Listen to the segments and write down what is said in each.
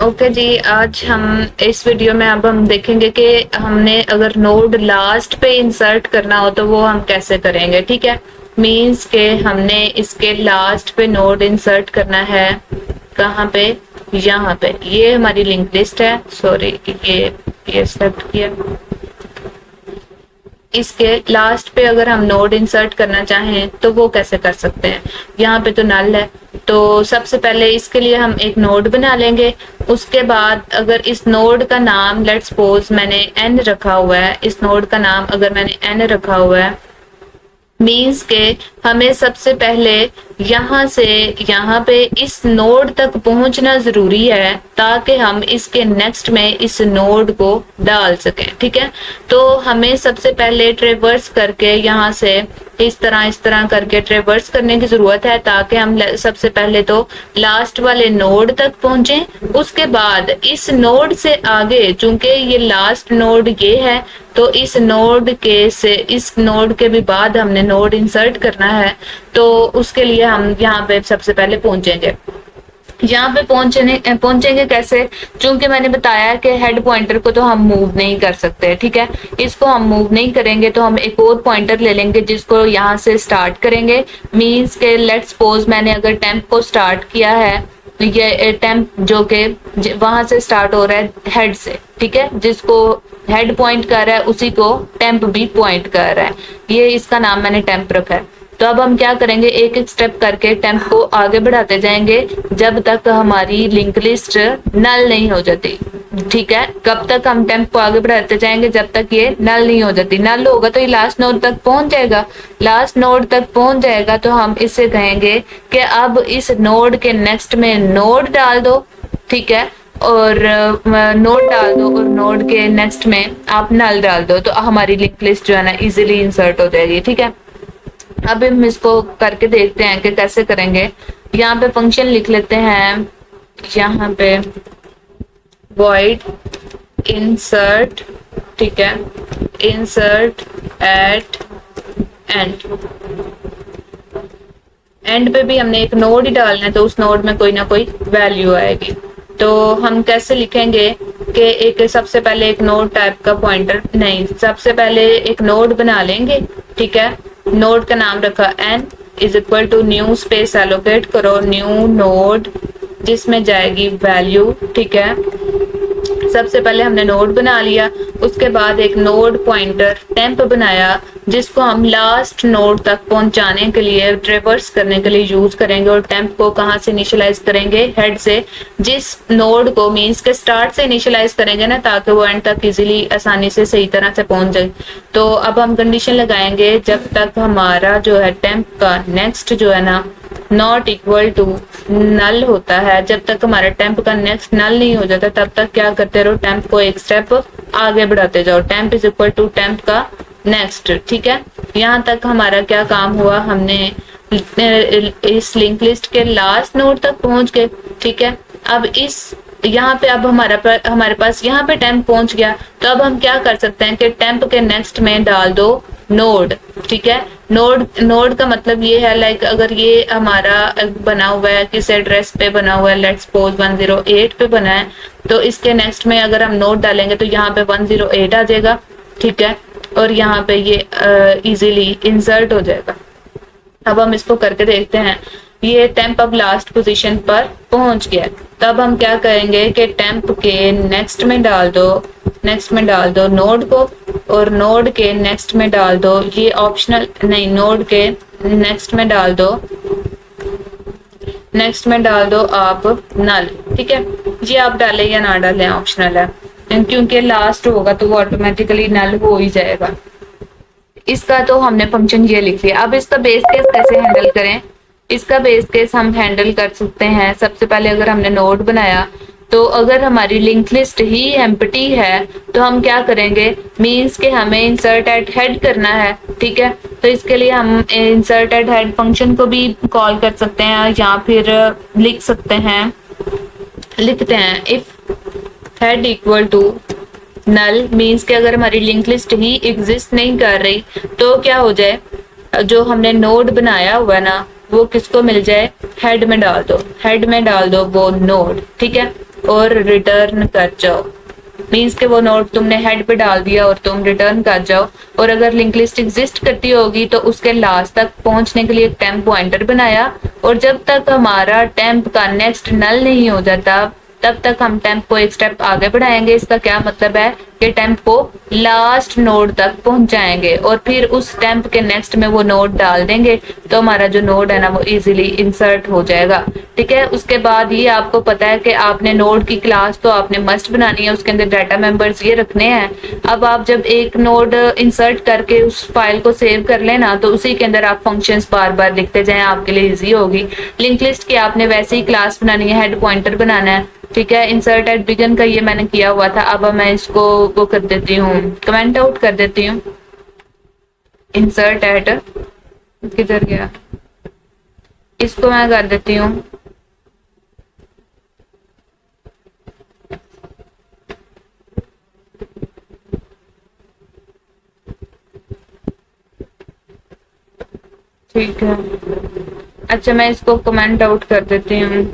Okay जी, आज हम इस वीडियो में अब हम देखेंगे कि हमने अगर नोड लास्ट पे इंसर्ट करना हो तो वो हम कैसे करेंगे। ठीक है, मीन्स के हमने इसके लास्ट पे नोड इंसर्ट करना है। कहाँ पे? यहाँ पे। ये हमारी लिंक लिस्ट है। सॉरी, ये सेलेक्ट किया। इसके लास्ट पे अगर हम नोड इंसर्ट करना चाहें तो वो कैसे कर सकते हैं। यहाँ पे तो नल है, तो सबसे पहले इसके लिए हम एक नोड बना लेंगे। उसके बाद अगर इस नोड का नाम, लेट्स सपोज मैंने एन रखा हुआ है, इस नोड का नाम अगर मैंने एन रखा हुआ है, मीन्स के हमें सबसे पहले यहाँ से यहाँ पे इस नोड तक पहुंचना जरूरी है ताकि हम इसके नेक्स्ट में इस नोड को डाल सकें। ठीक है, तो हमें सबसे पहले ट्रेवर्स करके यहाँ से इस तरह करके ट्रेवर्स करने की जरूरत है ताकि हम सबसे पहले तो लास्ट वाले नोड तक पहुंचे। उसके बाद इस नोड से आगे, चूंकि ये लास्ट नोड ये है, तो इस नोड के भी बाद हमने नोड इंसर्ट करना है। तो उसके लिए हम यहाँ पे सबसे पहले पहुंचेंगे। यहाँ पे पहुंचेंगे कैसे? क्योंकि मैंने बताया कि हेड पॉइंटर को तो हम मूव नहीं कर सकते। ठीक है, इसको हम मूव नहीं करेंगे तो हम एक और पॉइंटर ले लेंगे जिसको यहाँ से स्टार्ट करेंगे। मीन्स के लेट्स सपोज मैंने अगर टेम्प को स्टार्ट किया है, ये टेम्प जो कि वहां से स्टार्ट हो रहा है हेड से। ठीक है, जिसको हेड पॉइंट कर रहा है उसी को टेम्प भी पॉइंट कर रहा है। ये इसका नाम मैंने टेम्प रखा है। तो अब हम क्या करेंगे, एक एक स्टेप करके टेम्प को आगे बढ़ाते जाएंगे जब तक हमारी लिंक लिस्ट नल नहीं हो जाती। ठीक है, कब तक हम टेम्प को आगे बढ़ाते जाएंगे? जब तक ये नल नहीं हो जाती। नल होगा तो ये लास्ट नोड तक पहुंच जाएगा। लास्ट नोड तक पहुंच जाएगा तो हम इससे कहेंगे कि अब इस नोड के नेक्स्ट में नोड डाल दो। ठीक है, और नोड डाल दो और नोड के नेक्स्ट में आप नल डाल दो, तो हमारी लिंक लिस्ट जो है ना इजीली इंसर्ट हो जाएगी। ठीक है, अब हम इसको करके देखते हैं कि कैसे करेंगे। यहाँ पे फंक्शन लिख लेते हैं, यहाँ पे void insert। ठीक है, insert at end। एंड पे भी हमने एक नोड ही डालना है तो उस नोड में कोई ना कोई वैल्यू आएगी। तो हम कैसे लिखेंगे कि एक सबसे पहले एक नोड टाइप का पॉइंटर नहीं, सबसे पहले एक नोड बना लेंगे। ठीक है, नोड का नाम रखा n is equal to new space allocate करो न्यू नोड जिसमें जाएगी वैल्यू। ठीक है, सबसे पहले हमने नोड बना लिया। उसके बाद एक नोड पॉइंटर टेम्प बनाया जिसको हम लास्ट नोड तक पहुंचाने के लिए, ट्रेवर्स करने के लिए यूज करेंगे। और टेम्प को कहाँ से इनिशियलाइज करेंगे? हेड से। जिस नोड को मीन्स के स्टार्ट से इनिशियलाइज करेंगे ना, ताकि वो एंड तक इजीली आसानी से सही तरह से पहुंच जाए। तो अब हम कंडीशन लगाएंगे जब तक हमारा जो है टेम्प का नेक्स्ट जो है ना नॉट इक्वल टू नल होता है, जब तक हमारा टेम्प का नेक्स्ट नल नहीं हो जाता तब तक क्या करते रहो, टेम्प को एक स्टेप आगे बढ़ाते जाओ। Temp is equal to temp का नेक्स्ट। ठीक है, यहाँ तक हमारा क्या काम हुआ, हमने इस लिंक लिस्ट के लास्ट नोड तक पहुंच गए। ठीक है, अब इस यहाँ पे अब हमारे पास यहाँ पे टेम्प पहुंच गया। तो अब हम क्या कर सकते हैं कि टेम्प के नेक्स्ट में डाल दो नोड। ठीक है, नोड का मतलब ये है, लाइक अगर ये हमारा बना हुआ है किस एड्रेस पे बना हुआ है, लेट्स सपोज 108 पे बना है, तो इसके नेक्स्ट में अगर हम नोड डालेंगे तो यहाँ पे 108 आ जाएगा। ठीक है, और यहाँ पे ये इजीली इंसर्ट हो जाएगा। अब हम इसको करके देखते हैं। ये टेम्प अब लास्ट पोजीशन पर पहुंच गया। तब हम क्या करेंगे कि टेम्प के नेक्स्ट में डाल दो नोड को, और नोड के नेक्स्ट में डाल दो, ये ऑप्शनल नहीं, नोड के नेक्स्ट में डाल दो आप नल। ठीक है, ये आप डालें या ना डालें ऑप्शनल है, क्योंकि लास्ट होगा तो वो ऑटोमेटिकली नल हो ही जाएगा। इसका तो हमने फंक्शन ये लिख लिया। अब इसका बेस केस कैसे हैंडल करें? इसका बेस केस हम हैंडल कर सकते हैं। सबसे पहले अगर हमने नोड बनाया तो अगर हमारी लिंक लिस्ट ही एम्प्टी है तो हम क्या करेंगे, मींस के हमें इंसर्ट एट हेड करना है। ठीक है, तो इसके लिए हम इंसर्ट एट हेड फंक्शन को भी कॉल कर सकते हैं या फिर लिखते हैं if head equal to null. Means के अगर हमारी लिंक लिस्ट ही एग्जिस्ट नहीं कर रही तो क्या हो जाए, जो हमने नोड बनाया हुआ है ना वो किसको मिल जाए, हेड में डाल दो वो नोड। ठीक है, और रिटर्न कर जाओ। मीन्स के वो नोड तुमने हेड पे डाल दिया और तुम रिटर्न कर जाओ। और अगर लिंक लिस्ट एग्जिस्ट करती होगी तो उसके लास्ट तक पहुंचने के लिए एक टेम्प पॉइंटर बनाया, और जब तक हमारा टेम्प का नेक्स्ट नल नहीं हो जाता तब तक हम टेम्प को एक स्टेप आगे बढ़ाएंगे। इसका क्या मतलब है कि टेम्प को लास्ट नोड तक पहुंचाएंगे और फिर उस टेम्प के नेक्स्ट में वो नोड डाल देंगे, तो हमारा जो नोड है ना वो इजीली इंसर्ट हो जाएगा। ठीक है, उसके बाद ये आपको पता है कि आपने नोड की क्लास तो आपने मस्ट बनानी है, उसके अंदर डाटा मेंबर्स ये रखने हैं। अब आप जब एक नोड इंसर्ट करके उस फाइल को सेव कर लेना तो उसी के अंदर आप फंक्शंस बार बार लिखते जाएं, आपके लिए इजी होगी। लिंक लिस्ट की आपने वैसे ही क्लास बनानी है, हेड पॉइंटर बनाना है। ठीक है, इंसर्ट एट बिगिन का ये मैंने किया हुआ था। अब मैं इसको वो कर देती हूँ, कमेंट आउट कर देती हूँ। इंसर्ट एट किधर गया, इसको मैं कर देती हूँ ठीक है। अच्छा, मैं इसको कमेंट आउट कर देती हूँ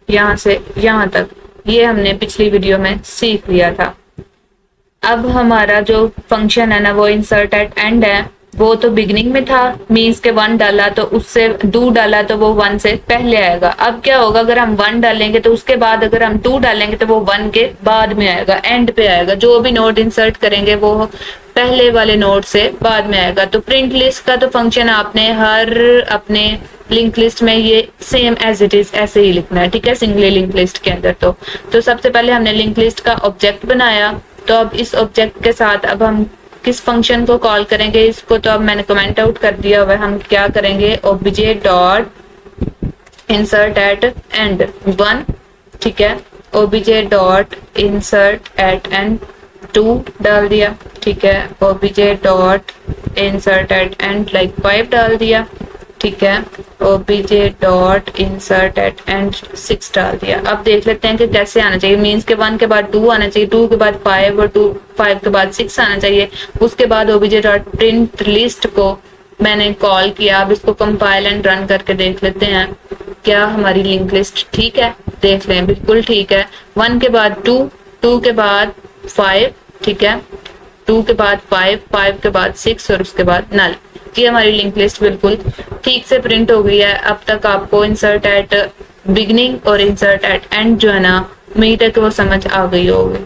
यहाँ से यहाँ तक। ये हमने पिछली वीडियो में सीख लिया था। अब हमारा जो फंक्शन है ना वो इंसर्ट एट एंड है, वो तो बिगनिंग में था। मीन्स के 1 डाला तो उससे 2 डाला तो वो 1 से पहले आएगा। अब क्या होगा, अगर हम 1 डालेंगे तो उसके बाद अगर हम 2 डालेंगे तो वो 1 के बाद में आएगा, एंड पे आएगा। जो भी नोड इंसर्ट करेंगे वो पहले वाले नोड से बाद में आएगा। तो प्रिंट लिस्ट का तो फंक्शन आपने हर अपने लिंक लिस्ट में ये सेम एज इट इज ऐसे ही लिखना है। ठीक है, सिंगली लिंक लिस्ट के अंदर तो सबसे पहले हमने लिंक लिस्ट का ऑब्जेक्ट बनाया। तो अब इस ऑब्जेक्ट के साथ अब हम किस फंक्शन को कॉल करेंगे, इसको तो अब मैंने कमेंट आउट कर दिया हुआ है। हम क्या करेंगे, OBJ dot insert at end 1। ठीक है, OBJ dot insert at end 2 डाल दिया। ठीक है, OBJ dot insert at end like 5 डाल दिया। ठीक है, OBJ dot insert at end 6 डाल दिया। अब देख लेते हैं कि कैसे आना चाहिए। मीन्स के 1 के बाद 2 आना चाहिए, 2 के बाद 5 और 5 के बाद 6 आना चाहिए। उसके बाद ओबीजे डॉट प्रिंट लिस्ट को मैंने कॉल किया। अब इसको कंपाइल एंड रन करके देख लेते हैं क्या हमारी लिंक लिस्ट ठीक है। देख लें, बिल्कुल ठीक है। 1 के बाद 2, 2 के बाद 5, ठीक है, 2 के बाद 5, 5 के बाद 6 और उसके बाद नल। ये हमारी लिंक लिस्ट बिल्कुल ठीक से प्रिंट हो गई है। अब तक आपको इंसर्ट एट बिगनिंग और इंसर्ट एट एंड जो है ना, उम्मीद है कि वो समझ आ गई होगी।